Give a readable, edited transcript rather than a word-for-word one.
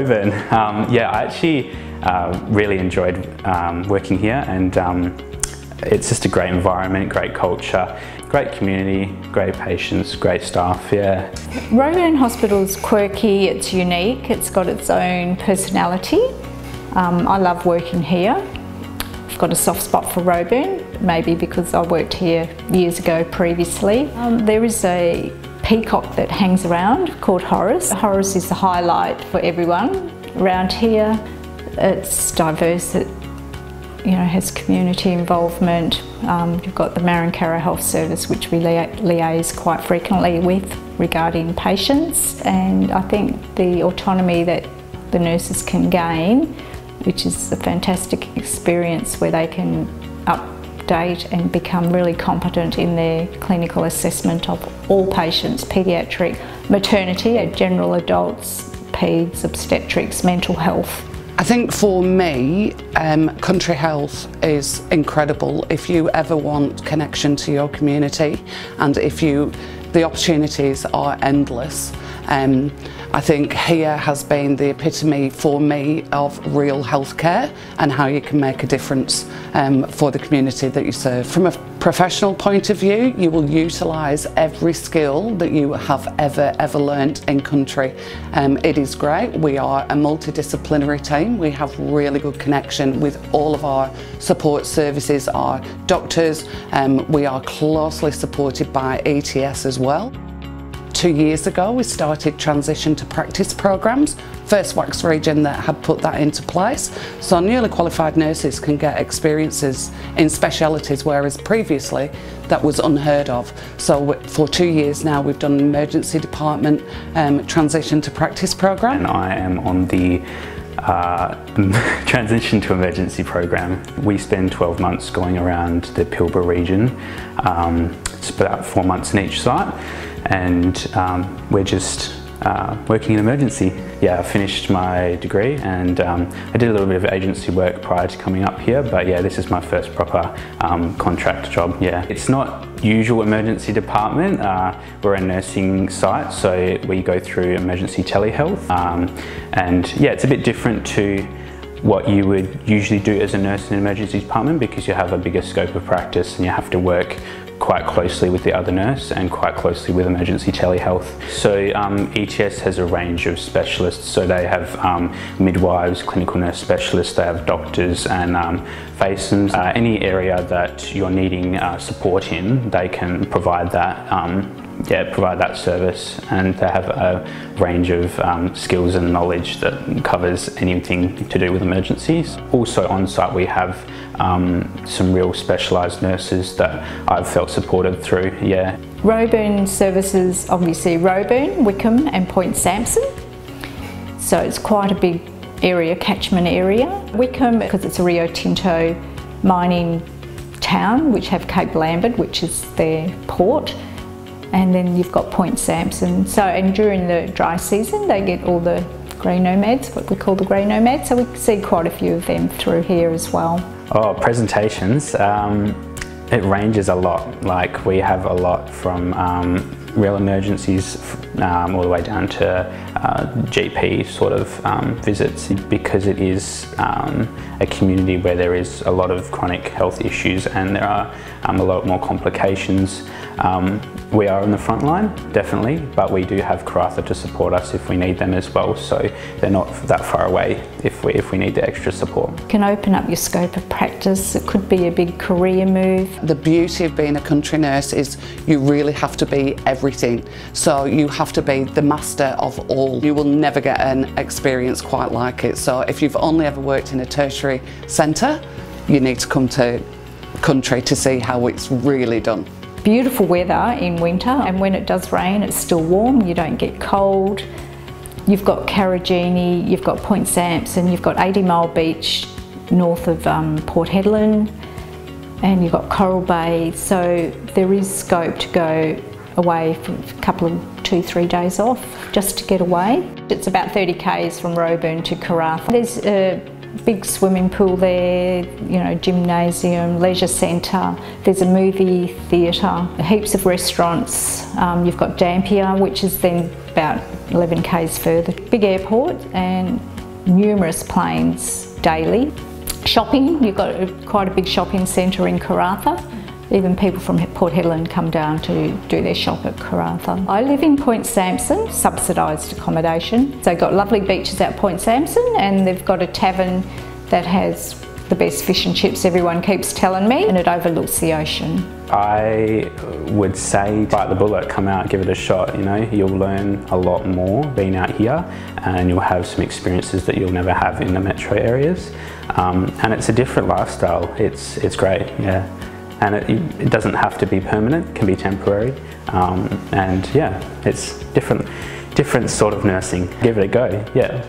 Roebourne. Yeah, I actually really enjoyed working here, and it's just a great environment, great culture, great community, great patients, great staff, yeah. Roebourne Hospital's quirky, it's unique, it's got its own personality. I love working here. I've got a soft spot for Roebourne, maybe because I worked here years ago previously. There is a peacock that hangs around called Horace. Horace is the highlight for everyone around here. It's diverse, it has community involvement. You've got the Marincara Health Service, which we liaise quite frequently with regarding patients, and I think the autonomy that the nurses can gain, which is a fantastic experience where they can update and become really competent in their clinical assessment of all patients, paediatric, maternity, general adults, peds, obstetrics, mental health. I think for me, country health is incredible if you ever want connection to your community, and the opportunities are endless. I think here has been the epitome for me of real healthcare and how you can make a difference for the community that you serve. From a professional point of view, you will utilise every skill that you have ever learnt in country. It is great. We are a multidisciplinary team. We have really good connection with all of our support services, our doctors. We are closely supported by ETS as well. 2 years ago we started transition to practice programs, first WACS region that had put that into place, so newly qualified nurses can get experiences in specialities, whereas previously that was unheard of. So for 2 years now we've done an emergency department transition to practice program. And I am on the transition to emergency program. We spend 12 months going around the Pilbara region. It's about 4 months in each site, and we're just working in emergency. Yeah, I finished my degree, and I did a little bit of agency work prior to coming up here, but yeah, this is my first proper contract job. Yeah, it's not usual emergency department. We're a nursing site, so we go through emergency telehealth, and yeah, it's a bit different to what you would usually do as a nurse in an emergency department, because you have a bigger scope of practice and you have to work quite closely with the other nurse and quite closely with emergency telehealth. So ETS has a range of specialists, so they have midwives, clinical nurse specialists, they have doctors and FACEMs. Any area that you're needing support in, they can provide that service, and they have a range of skills and knowledge that covers anything to do with emergencies. Also on site we have some real specialised nurses that I've felt supported through, yeah. Roebourne services obviously Roebourne, Wickham and Point Sampson, so it's quite a big area, catchment area. Wickham, because it's a Rio Tinto mining town, which have Cape Lambert, which is their port. And then you've got Point Sampson. So, and during the dry season, they get all the grey nomads, what we call the grey nomads. So we see quite a few of them through here as well. Oh, presentations. It ranges a lot. Like, we have a lot from real emergencies all the way down to GP sort of visits, because it is a community where there is a lot of chronic health issues and there are a lot more complications. We are on the front line, definitely, but we do have Karratha to support us if we need them as well, so they're not that far away if we need the extra support. It can open up your scope of practice. It could be a big career move. The beauty of being a country nurse is you really have to be everything. So you have to be the master of all. You will never get an experience quite like it. So if you've only ever worked in a tertiary centre, you need to come to country to see how it's really done. Beautiful weather in winter, and when it does rain it's still warm, you don't get cold. You've got Karajini, you've got Point Sampson, you've got 80 Mile Beach north of Port Hedland, and you've got Coral Bay, so there is scope to go away for a couple of 2-3 days off just to get away. It's about 30 k's from Roebourne to Karratha. There's a big swimming pool there, gymnasium, leisure centre, there's a movie theatre, heaps of restaurants. You've got Dampier, which is then about 11 k's further. Big airport and numerous planes daily. Shopping, you've got quite a big shopping centre in Karratha. Even people from Port Hedland come down to do their shop at Karratha. I live in Point Sampson, subsidised accommodation. So they've got lovely beaches at Point Sampson, and they've got a tavern that has the best fish and chips, everyone keeps telling me, and it overlooks the ocean. I would say bite the bullet, come out, give it a shot. You know, you'll learn a lot more being out here, and you'll have some experiences that you'll never have in the metro areas. And it's a different lifestyle. It's great, yeah. And it doesn't have to be permanent, it can be temporary. And yeah, it's different sort of nursing. Give it a go, yeah.